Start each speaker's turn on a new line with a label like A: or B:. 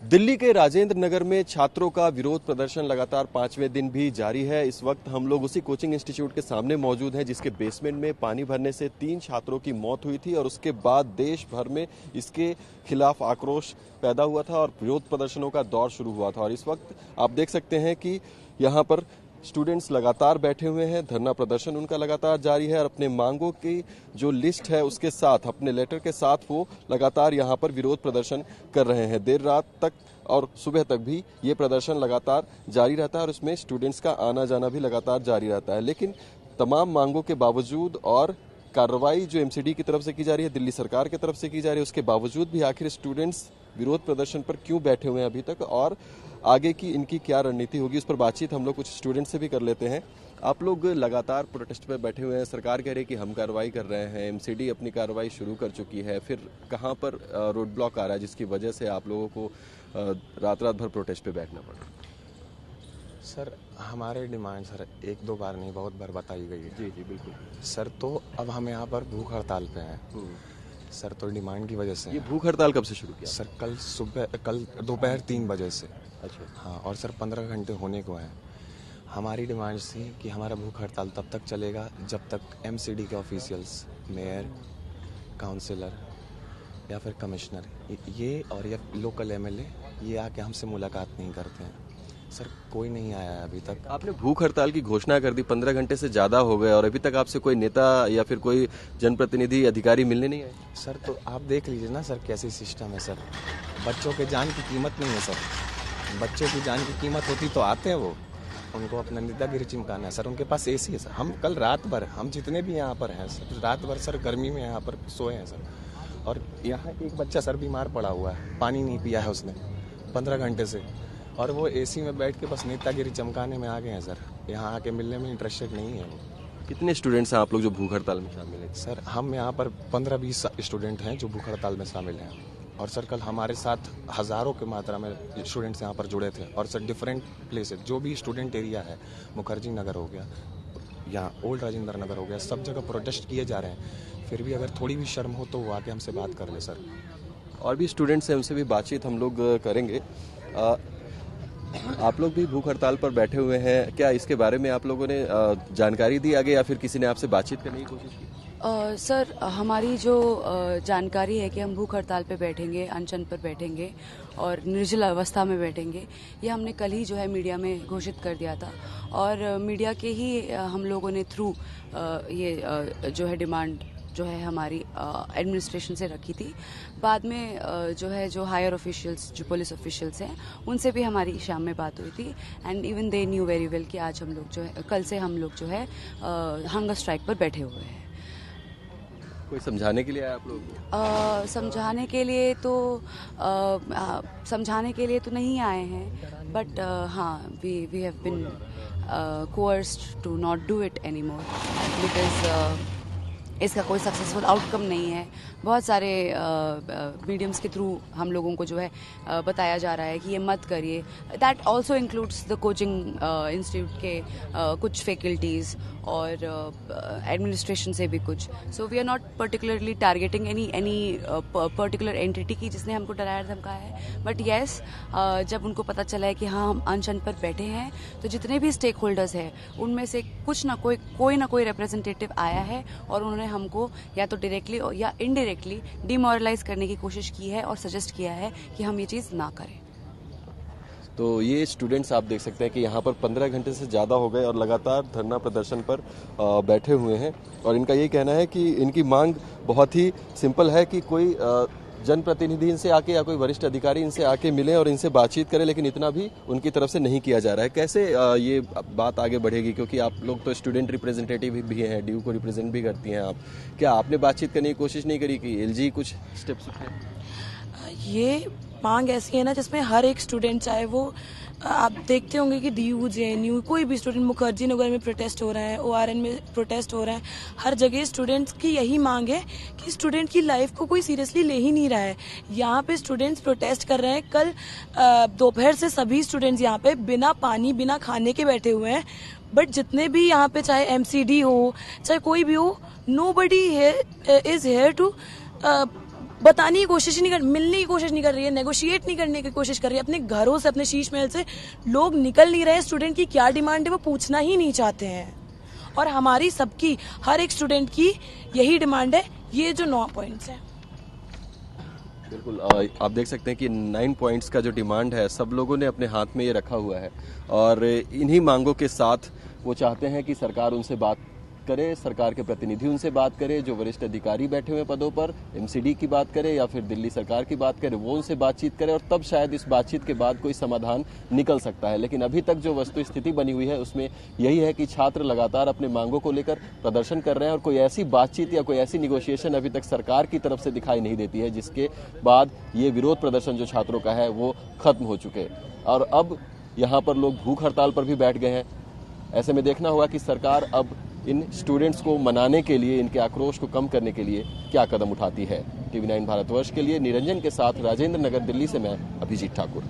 A: दिल्ली के राजेंद्र नगर में छात्रों का विरोध प्रदर्शन लगातार 5वें दिन भी जारी है। इस वक्त हम लोग उसी कोचिंग इंस्टीट्यूट के सामने मौजूद हैं जिसके बेसमेंट में पानी भरने से 3 छात्रों की मौत हुई थी और उसके बाद देश भर में इसके खिलाफ आक्रोश पैदा हुआ था और विरोध प्रदर्शनों का दौर शुरू हुआ था। और इस वक्त आप देख सकते हैं कि यहाँ पर स्टूडेंट्स लगातार बैठे हुए हैं, धरना प्रदर्शन उनका लगातार जारी है और अपने मांगों की जो लिस्ट है उसके साथ, अपने लेटर के साथ वो लगातार यहाँ पर विरोध प्रदर्शन कर रहे हैं। देर रात तक और सुबह तक भी ये प्रदर्शन लगातार जारी रहता है और उसमें स्टूडेंट्स का आना जाना भी लगातार जारी रहता है। लेकिन तमाम मांगों के बावजूद और कार्रवाई जो एमसीडी की तरफ से की जा रही है, दिल्ली सरकार की तरफ से की जा रही है, उसके बावजूद भी आखिर स्टूडेंट्स विरोध प्रदर्शन पर क्यों बैठे हुए हैं अभी तक और आगे की इनकी क्या रणनीति होगी, उस पर बातचीत हम लोग कुछ स्टूडेंट से भी कर लेते हैं। आप लोग लगातार प्रोटेस्ट पे बैठे हुए हैं, सरकार कह रही है कि हम कार्रवाई कर रहे हैं, एमसीडी अपनी कार्रवाई शुरू कर चुकी है, फिर कहाँ पर रोड ब्लॉक आ रहा है जिसकी वजह से आप लोगों को रात भर प्रोटेस्ट पे बैठना पड़ा?
B: सर हमारे डिमांड सर 1-2 बार नहीं, बहुत बार बताई गई है।
A: जी जी बिल्कुल
B: सर, तो अब हम यहाँ पर भूख हड़ताल पे हैं सर। तो डिमांड की वजह से
A: ये भूख हड़ताल कब से शुरू किया?
B: सर कल दोपहर 3 बजे से।
A: अच्छा
B: हाँ, और सर 15 घंटे होने को हैं। हमारी डिमांड थी कि हमारा भूख हड़ताल तब तक चलेगा जब तक एमसीडी के ऑफिशियल्स, मेयर, काउंसिलर या फिर कमिश्नर ये और या लोकल एमएलए ये आके हमसे मुलाकात नहीं करते हैं। सर कोई नहीं आया है अभी तक।
A: आपने भूख हड़ताल की घोषणा कर दी, 15 घंटे से ज्यादा हो गए और अभी तक आपसे कोई नेता या फिर कोई जनप्रतिनिधि अधिकारी मिलने नहीं आए?
B: सर तो आप देख लीजिए ना सर, कैसी सिस्टम है सर। बच्चों के जान की कीमत नहीं है सर। बच्चों की जान की कीमत होती तो आते हैं वो, उनको अपना नेतागिरी चिमकाना है सर। उनके पास एसी है सर। हम कल रात भर, हम जितने भी यहाँ पर हैं सर, रात भर सर गर्मी में यहाँ पर सोए हैं सर। और यहाँ एक बच्चा सर बीमार पड़ा हुआ है, पानी नहीं पिया है उसने 15 घंटे से, और वो एसी में बैठ के बस नेतागिरी चमकाने में आ गए हैं सर। यहाँ आके मिलने में इंटरेस्टेड नहीं है वो।
A: कितने स्टूडेंट्स हैं आप लोग जो भूख हड़ताल में शामिल हैं?
B: सर हम यहाँ पर 15-20 स्टूडेंट हैं जो भूख हड़ताल में शामिल हैं। और सर कल हमारे साथ हज़ारों की मात्रा में स्टूडेंट्स यहाँ पर जुड़े थे। और सर डिफरेंट प्लेसेस, जो भी स्टूडेंट एरिया है, मुखर्जी नगर हो गया, यहाँ ओल्ड राजेंद्र नगर हो गया, सब जगह प्रोटेस्ट किए जा रहे हैं। फिर भी अगर थोड़ी भी शर्म हो तो वो आके हमसे बात कर ले सर।
A: और भी स्टूडेंट्स हैं, उनसे भी बातचीत हम लोग करेंगे। आप लोग भी भूख हड़ताल पर बैठे हुए हैं, क्या इसके बारे में आप लोगों ने जानकारी दी आगे या फिर किसी ने आपसे बातचीत करने की कोशिश की?
C: सर हमारी जो जानकारी है कि हम भूख हड़ताल पे बैठेंगे, अनशन पर बैठेंगे और निर्जल अवस्था में बैठेंगे, ये हमने कल ही जो है मीडिया में घोषित कर दिया था। और मीडिया के ही हम लोगों ने थ्रू ये जो है डिमांड जो है हमारी एडमिनिस्ट्रेशन से रखी थी। बाद में जो हायर ऑफिशियल्स, जो पुलिस ऑफिशियल्स हैं, उनसे भी हमारी शाम में बात हुई थी। And even they knew very well कि आज हम लोग जो है, कल से हम लोग जो है हंगर स्ट्राइक पर बैठे हुए हैं।
A: कोई समझाने के लिए आया आप लोग?
C: समझाने के लिए तो नहीं आए हैं, बट हाँ we have been coerced to not do it any more because इसका कोई सक्सेसफुल आउटकम नहीं है। बहुत सारे मीडियम्स के थ्रू हम लोगों को जो है बताया जा रहा है कि ये मत करिए। That also includes the coaching institute के कुछ फैकल्टीज़ और एडमिनिस्ट्रेशन से भी कुछ। So we are not particularly targeting any particular entity की जिसने हमको डराया धमकाया है। बट येस, जब उनको पता चला है कि हाँ हम अनशन पर बैठे हैं, तो जितने भी स्टेक होल्डर्स हैं उनमें से कुछ ना कोई रिप्रेजेंटेटिव आया है और उन्होंने हमको या तो डायरेक्टली या इनडायरेक्टली डिमोरलाइज करने की कोशिश की है और सजेस्ट किया है कि हम ये चीज़ ना करें।
A: तो ये स्टूडेंट्स आप देख सकते हैं कि यहाँ पर 15 घंटे से ज़्यादा हो गए और लगातार धरना प्रदर्शन पर बैठे हुए हैं। और इनका यही कहना है कि इनकी मांग बहुत ही सिंपल है कि कोई जनप्रतिनिधि इनसे आके या कोई वरिष्ठ अधिकारी इनसे आके मिले और इनसे बातचीत करें, लेकिन इतना भी उनकी तरफ से नहीं किया जा रहा है। कैसे ये बात आगे बढ़ेगी, क्योंकि आप लोग तो स्टूडेंट रिप्रेजेंटेटिव भी हैं, ड्यू को रिप्रेजेंट भी करती हैं आप, क्या आपने बातचीत करने की कोशिश नहीं करी कि एलजी कुछ स्टेप्स उठाए?
D: ये मांग ऐसी है ना जिसमें हर एक स्टूडेंट, चाहे वो आप देखते होंगे कि डीयू, जेएनयू, कोई भी स्टूडेंट, मुखर्जी नगर में प्रोटेस्ट हो रहा है, ओआरएन में प्रोटेस्ट हो रहा है, हर जगह स्टूडेंट्स की यही मांग है कि स्टूडेंट की लाइफ को कोई सीरियसली ले ही नहीं रहा है। यहाँ पे स्टूडेंट्स प्रोटेस्ट कर रहे हैं। कल दोपहर से सभी स्टूडेंट्स यहाँ पे बिना पानी, बिना खाने के बैठे हुए हैं। बट जितने भी यहाँ पे, चाहे एमसीडी हो, चाहे कोई भी हो, नोबडी इज हेयर टू बताने की कोशिश ही नहीं कर, मिलने की कोशिश नहीं कर रही है, नेगोशिएट नहीं करने की कोशिश कर रही है। अपने घरों से, अपने शीश महल से लोग निकल नहीं रहे। स्टूडेंट की क्या डिमांड है वो पूछना ही नहीं चाहते हैं। और हमारी सबकी, हर एक स्टूडेंट की यही डिमांड है, ये जो 9 पॉइंट्स हैं।
A: बिल्कुल, आप देख सकते हैं कि 9 पॉइंट्स का जो डिमांड है सब लोगों ने अपने हाथ में ये रखा हुआ है और इन्हीं मांगों के साथ वो चाहते हैं कि सरकार उनसे बात करे, सरकार के प्रतिनिधि उनसे बात करे, जो वरिष्ठ अधिकारी बैठे हुए पदों पर, एमसीडी की बात करे या फिर दिल्ली सरकार की बात करे, वो उनसे बातचीत करे और तब शायद इस बातचीत के बाद कोई समाधान निकल सकता है। लेकिन अभी तक जो वस्तु स्थिति बनी हुई है उसमें यही है कि छात्र लगातार अपने मांगों को लेकर प्रदर्शन कर रहे हैं और कोई ऐसी बातचीत या कोई ऐसी निगोशिएशन अभी तक सरकार की तरफ से दिखाई नहीं देती है, जिसके बाद ये विरोध प्रदर्शन जो छात्रों का है वो खत्म हो चुके। और अब यहाँ पर लोग भूख हड़ताल पर भी बैठ गए हैं। ऐसे में देखना होगा कि सरकार अब इन स्टूडेंट्स को मनाने के लिए, इनके आक्रोश को कम करने के लिए क्या कदम उठाती है। TV9 भारतवर्ष के लिए निरंजन के साथ राजेंद्र नगर दिल्ली से मैं अभिजीत ठाकुर।